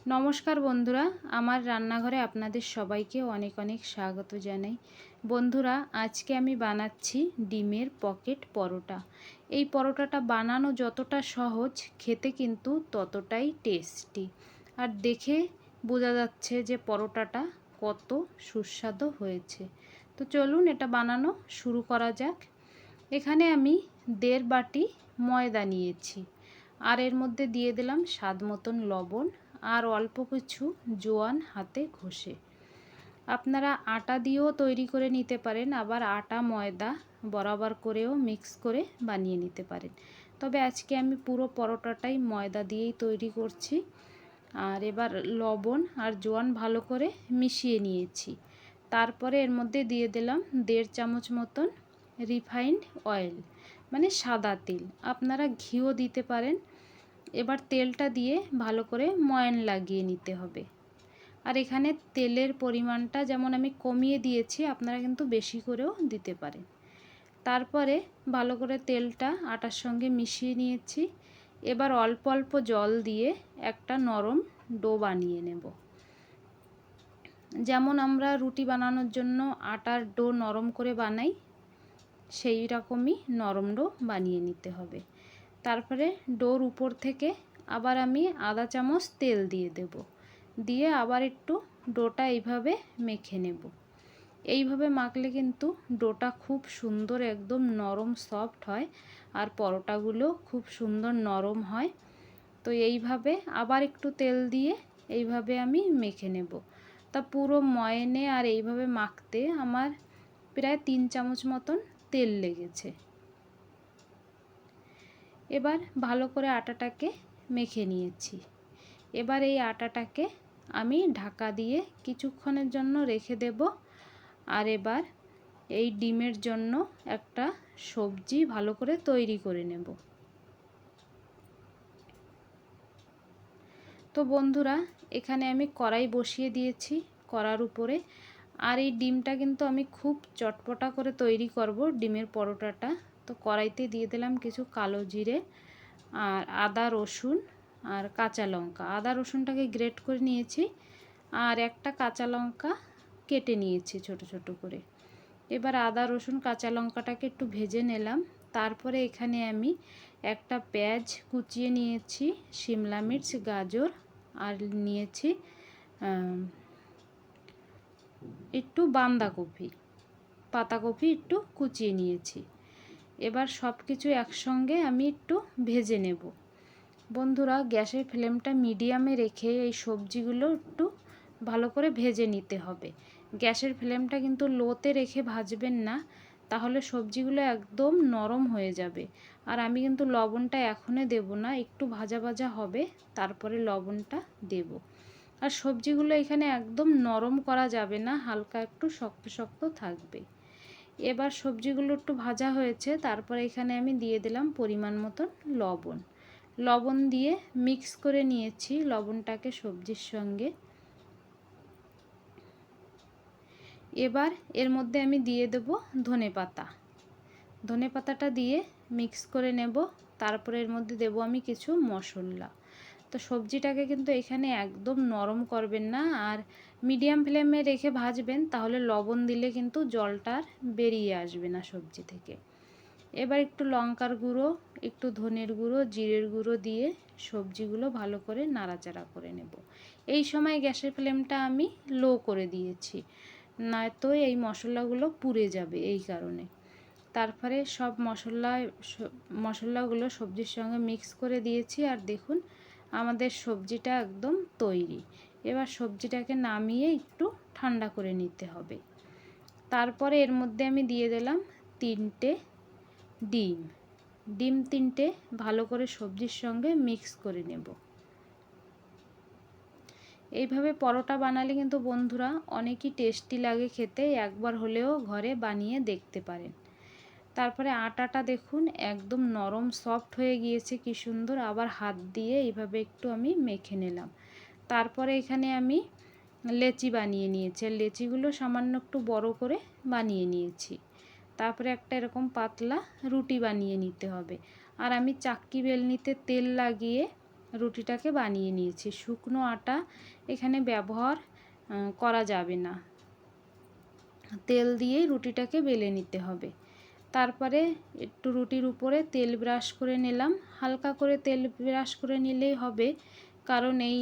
নমস্কার বন্ধুরা, আমার রান্নাঘরে আপনাদের সবাইকে অনেক অনেক স্বাগত জানাই। বন্ধুরা, আজকে আমি বানাচ্ছি ডিমের পকেট পরোটা। এই পরোটাটা বানানো যতটা সহজ, খেতে কিন্তু ততটাই টেস্টি। আর দেখে বোঝা যাচ্ছে যে পরোটাটা কত সুস্বাদু হয়েছে। তো চলুন এটা বানানো শুরু করা যাক। এখানে আমি 1.5 বাটি ময়দা নিয়েছি, আর এর মধ্যে দিয়ে দিলাম স্বাদ মতন লবণ আর অল্প কিছু জোয়ান হাতে ঘষে। আপনারা আটা দিয়েও তৈরি করে নিতে পারেন, আবার আটা ময়দা বরাবর করেও মিক্স করে বানিয়ে নিতে পারেন। তবে আজকে আমি পুরো পরোটাটাই ময়দা দিয়েই তৈরি করছি। আর এবার লবণ আর জোয়ান ভালো করে মিশিয়ে নিয়েছি। তারপরে এর মধ্যে দিয়ে দিলাম 1.5 চামচ মতন রিফাইন্ড অয়েল, মানে সাদা তেল। আপনারা ঘিও দিতে পারেন। এবার তেলটা দিয়ে ভালো করে ময়ান লাগিয়ে নিতে হবে। আর এখানে তেলের পরিমাণটা যেমন আমি কমিয়ে দিয়েছি, আপনারা কিন্তু বেশি করেও দিতে পারেন। তারপরে ভালো করে তেলটা আটার সঙ্গে মিশিয়ে নিয়েছি। এবার অল্প অল্প জল দিয়ে একটা নরম ডো বানিয়ে নেব। যেমন আমরা রুটি বানানোর জন্য আটার ডো নরম করে বানাই, সেই রকমই নরম ডো বানিয়ে নিতে হবে। তারপরে ডোর উপর থেকে আবার আমি আধা চামচ তেল দিয়ে দেব, দিয়ে আবার একটু ডোটা এইভাবে মেখে নেব। এইভাবে মাখলে কিন্তু ডোটা খুব সুন্দর একদম নরম সফট হয়, আর পরোটাগুলো খুব সুন্দর নরম হয়। তো এইভাবে আবার একটু তেল দিয়ে এইভাবে আমি মেখে নেব। তা পুরো ময়ানে আর এইভাবে মাখতে আমার প্রায় 3 চামচ মতন তেল লেগেছে। এবার ভালো করে আটাটাকে মেখে নিয়েছি। এবার এই আটাটাকে আমি ঢাকা দিয়ে কিছুক্ষণের জন্য রেখে দেব। আর এবার এই ডিমের জন্য একটা সবজি ভালো করে তৈরি করে নেব। তো বন্ধুরা, এখানে আমি কড়াই বসিয়ে দিয়েছি কড়ার উপরে। আর এই ডিমটা কিন্তু আমি খুব চটপটা করে তৈরি করব, ডিমের পরোটাটা। তো কড়াইতে দিয়ে দিলাম কিছু কালো জিরে আর আদা রসুন আর কাঁচা লঙ্কা। আদা রসুনটাকে গ্রেট করে নিয়েছি, আর একটা কাঁচা লঙ্কা কেটে নিয়েছি ছোট ছোট করে। এবার আদা রসুন কাঁচা লঙ্কাটাকে একটু ভেজে নিলাম। তারপরে এখানে আমি একটা পেঁয়াজ কুচিয়ে নিয়েছি, শিমলা মির্চ, গাজর, আর নিয়েছি একটু বাঁধাকপি, পাতাকপি একটু কুচিয়ে নিয়েছি। এবার সব কিছু একসঙ্গে আমি একটু ভেজে নেব। বন্ধুরা, গ্যাসের ফ্লেমটা মিডিয়ামে রেখে এই সবজিগুলো একটু ভালো করে ভেজে নিতে হবে। গ্যাসের ফ্লেমটা কিন্তু লোতে রেখে ভাজবেন না, তাহলে সবজিগুলো একদম নরম হয়ে যাবে। আর আমি কিন্তু লবণটা এখনই দেব না, একটু ভাজা ভাজা হবে তারপরে লবণটা দেব। আর সবজিগুলো এখানে একদম নরম করা যাবে না, হালকা একটু শক্ত শক্ত থাকবে। এবার সবজিগুলো একটু ভাজা হয়েছে, তারপরে এখানে আমি দিয়ে দিলাম পরিমাণ মতন লবণ। লবণ দিয়ে মিক্স করে নিয়েছি লবণটাকে সবজির সঙ্গে। এবার এর মধ্যে আমি দিয়ে দেব ধনেপাতা। ধনেপাতাটা দিয়ে মিক্স করে নেব। তারপরে এর মধ্যে দেব আমি কিছু মশলা। তো সবজিটাকে কিন্তু এখানে একদম নরম করবেন না, আর মিডিয়াম ফ্লেমে রেখে ভাজবেন, তাহলে লবণ দিলে কিন্তু জলটা আর বেরিয়ে আসবে না সবজি থেকে। এবার একটু লঙ্কার গুঁড়ো, একটু ধনের গুঁড়ো, জিরের গুঁড়ো দিয়ে সবজিগুলো ভালো করে নাড়াচাড়া করে নেব। এই সময় গ্যাসের ফ্লেমটা আমি লো করে দিয়েছি, নয়তো এই মশলাগুলো পুড়ে যাবে এই কারণে। তারপরে সব মশলাগুলো সবজির সঙ্গে মিক্স করে দিয়েছি, আর দেখুন আমাদের সবজিটা একদম তৈরি। এবার সবজিটাকে নামিয়ে একটু ঠান্ডা করে নিতে হবে। তারপরে এর মধ্যে আমি দিয়ে দিলাম 3টে ডিম। ডিম 3টে ভালো করে সবজির সঙ্গে মিক্স করে নেব। এইভাবে পরোটা বানালে কিন্তু বন্ধুরা অনেকই টেস্টি লাগে খেতে, একবার হলেও ঘরে বানিয়ে দেখতে পারেন। তারপরে আটাটা দেখুন একদম নরম সফট হয়ে গিয়েছে, কি সুন্দর। আবার হাত দিয়ে এইভাবে একটু আমি মেখে নিলাম। তারপরে এখানে আমি লেচি বানিয়ে নিয়েছি, লেচিগুলো সামান্য একটু বড় করে বানিয়ে নিয়েছি। তারপরে একটা এরকম পাতলা রুটি বানিয়ে নিতে হবে। আর আমি চাক্কি বেলনিতে তেল লাগিয়ে রুটিটাকে বানিয়ে নিয়েছি। শুকনো আটা এখানে ব্যবহার করা যাবে না, তেল দিয়েই রুটিটাকে বেলে নিতে হবে। তারপরে একটু রুটির উপরে তেল ব্রাশ করে নিলাম, হালকা করে তেল ব্রাশ করে নিলেই হবে, কারণ এই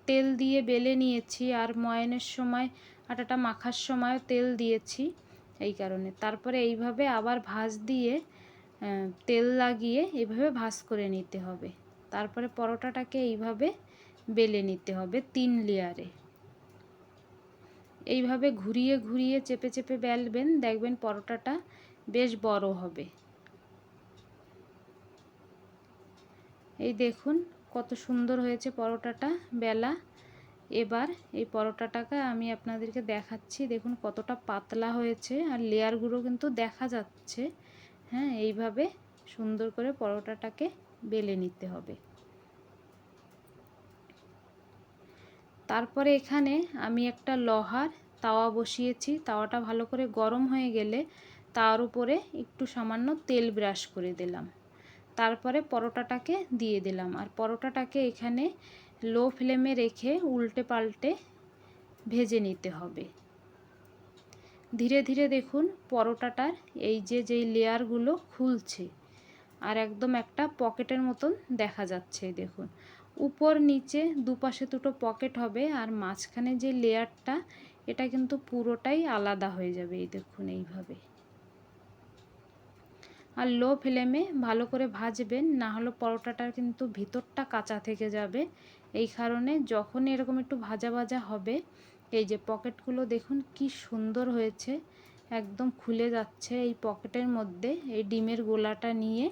তেল দিয়ে বেলে নিয়েছি আর ময়ানের সময় আটাটা মাখার সময় তেল দিয়েছি এই কারণে। তারপরে এইভাবে আবার ভাঁজ দিয়ে তেল লাগিয়ে এইভাবে ভাঁজ করে নিতে হবে। তারপরে পরোটাটাকে এইভাবে বেলে নিতে হবে 3 লেয়ারে। এইভাবে ঘুরিয়ে ঘুরিয়ে চেপে চেপে বেলবেন, দেখবেন পরোটাটা বেশ বড় হবে। এই দেখুন কত সুন্দর হয়েছে পরোটাটা বেলা। এবার এই পরোটাটাকে আমি আপনাদেরকে দেখাচ্ছি, দেখুন কতটা পাতলা হয়েছে আর লেয়ারগুলো কিন্তু দেখা যাচ্ছে। হ্যাঁ, এইভাবে সুন্দর করে পরোটাটাকে বেলে নিতে হবে। তারপরে এখানে আমি একটা লোহার তাওয়া বসিয়েছি। তাওয়াটা ভালো করে গরম হয়ে গেলে তার উপরে একটু সামান্য তেল ব্রাশ করে দিলাম। তারপরে পরোটাটাকে দিয়ে দিলাম আর পরোটাটাকে এখানে লো ফ্লেমে রেখে উল্টে পাল্টে ভেজে নিতে হবে। ধীরে ধীরে দেখুন পরোটাটার এই যেই লেয়ারগুলো খুলছে আর একদম একটা পকেটের মতন দেখা যাচ্ছে। দেখুন উপর নিচে দুপাশে দুটো পকেট হবে আর মাঝখানে যে লেয়ারটা এটা কিন্তু পুরোটাই আলাদা হয়ে যাবে। এই দেখুন এইভাবে। আর লো ফ্লেমে ভালো করে ভাজবেন, না হলে পরোটাটার কিন্তু ভিতরটা কাঁচা থেকে যাবে। এই কারণে যখন এরকম একটু ভাজা ভাজা হবে, এই যে পকেটগুলো দেখুন কি সুন্দর হয়েছে, একদম খুলে যাচ্ছে। এই পকেটের মধ্যে এই ডিমের গোলাটা নিয়ে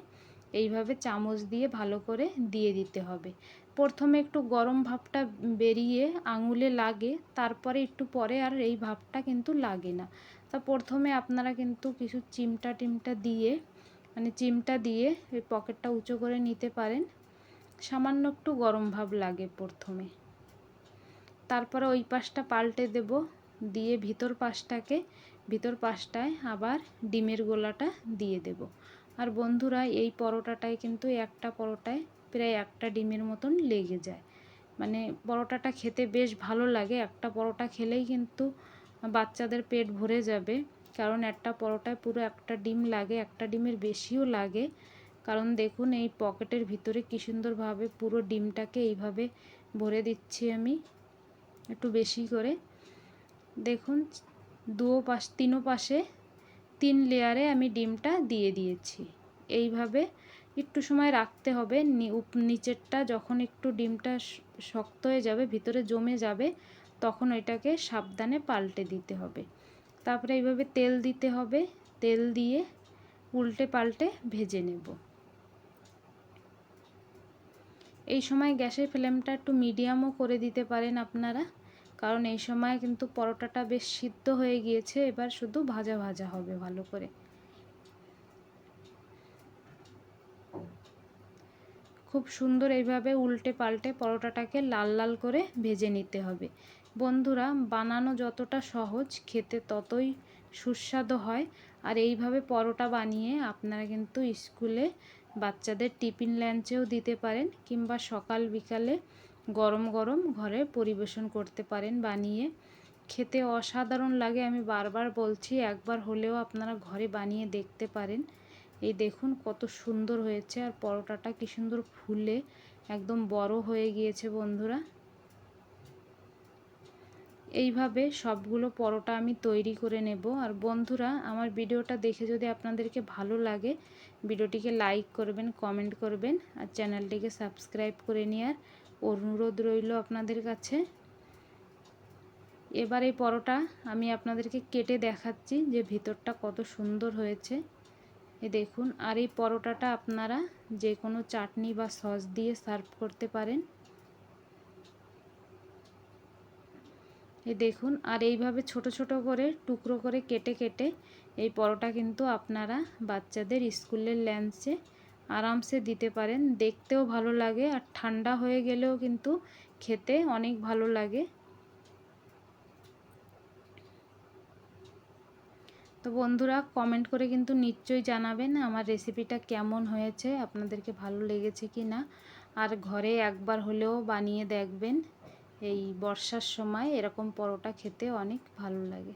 এইভাবে চামচ দিয়ে ভালো করে দিয়ে দিতে হবে। প্রথমে একটু গরম ভাবটা বেরিয়ে আঙুলে লাগে, তারপরে একটু পরে আর এই ভাবটা কিন্তু লাগে না। তা প্রথমে আপনারা কিন্তু কিছু চিমটা দিয়ে চিমটা দিয়ে এই পকেটটা উঁচু করে নিতে পারেন। সামান্য একটু গরম ভাব লাগে প্রথমে। তারপরে ওই পাশটা পাল্টে দেব, দিয়ে ভিতর পাশটায় আবার ডিমের গোলাটা দিয়ে দেব। আর বন্ধুরা এই পরোটাটায় কিন্তু একটা পরোটায় প্রায় একটা ডিমের মতন লেগে যায়। মানে পরোটাটা খেতে বেশ ভালো লাগে। একটা পরোটা খেলেই কিন্তু বাচ্চাদের পেট ভরে যাবে, কারণ একটা পরোটায় পুরো একটা ডিম লাগে, একটা ডিমের বেশিও লাগে। কারণ দেখুন এই পকেটের ভিতরে কী সুন্দরভাবে পুরো ডিমটাকে এইভাবে ভরে দিচ্ছি আমি একটু বেশি করে। দেখুন তিনো পাশে 3 লেয়ারে আমি ডিমটা দিয়ে দিয়েছি। এইভাবে একটু সময় রাখতে হবে। নিচেরটা যখন একটু ডিমটা শক্ত হয়ে যাবে, ভিতরে জমে যাবে, তখন ওইটাকে সাবধানে পাল্টে দিতে হবে। তারপরে এইভাবে তেল দিতে হবে, তেল দিয়ে উল্টে পাল্টে ভেজে নেব। এই সময় গ্যাসের ফ্লেমটা একটু মিডিয়ামও করে দিতে পারেন আপনারা, কারণ এই সময় কিন্তু পরোটাটা বেশ সিদ্ধ হয়ে গিয়েছে। এবার শুধু ভাজা ভাজা হবে ভালো করে। খুব সুন্দর এইভাবে উল্টে পাল্টে পরোটাটাকে লাল লাল করে ভেজে নিতে হবে। বন্ধুরা বানানো যতটা সহজ, খেতে ততই সুস্বাদু হয়। আর এইভাবে পরোটা বানিয়ে আপনারা কিন্তু স্কুলে বাচ্চাদের টিফিন লাঞ্চেও দিতে পারেন, কিংবা সকাল বিকালে গরম গরম ঘরে পরিবেশন করতে পারেন বানিয়ে। খেতে অসাধারণ লাগে, আমি বারবার বলছি, একবার হলেও আপনারা ঘরে বানিয়ে দেখতে পারেন। এই দেখুন কত সুন্দর হয়েছে আর পরোটাটা কি সুন্দর ফুলে একদম বড় হয়ে গিয়েছে বন্ধুরা। এইভাবে সবগুলো পরোটা আমি তৈরি করে নেব। আর বন্ধুরা আমার ভিডিওটা দেখে যদি আপনাদেরকে ভালো লাগে, ভিডিওটিকে লাইক করবেন, কমেন্ট করবেন আর চ্যানেলটিকে সাবস্ক্রাইব করে নেওয়ার অনুরোধ রইল আপনাদের কাছে। এবার এই পরোটা আমি আপনাদেরকে কেটে দেখাচ্ছি যে ভিতরটা কত সুন্দর হয়েছে। এই দেখুন। আর এই পরোটাটা আপনারা যে কোনো চাটনি বা সস দিয়ে সার্ভ করতে পারেন। এই দেখুন। আর এইভাবে ছোট ছোট করে টুকরো করে কেটে কেটে এই পরোটা কিন্তু আপনারা বাচ্চাদের স্কুলের লাঞ্চে আরামসে দিতে পারেন। দেখতেও ভালো লাগে আর ঠান্ডা হয়ে গেলেও কিন্তু খেতে অনেক ভালো লাগে। তো বন্ধুরা কমেন্ট করে কিন্তু নিশ্চয়ই জানাবেন আমার রেসিপিটা কেমন হয়েছে, আপনাদেরকে ভালো লেগেছে কি না। আর ঘরে একবার হলেও বানিয়ে দেখবেন। এই বর্ষার সময় এরকম পরোটা খেতে অনেক ভালো লাগে।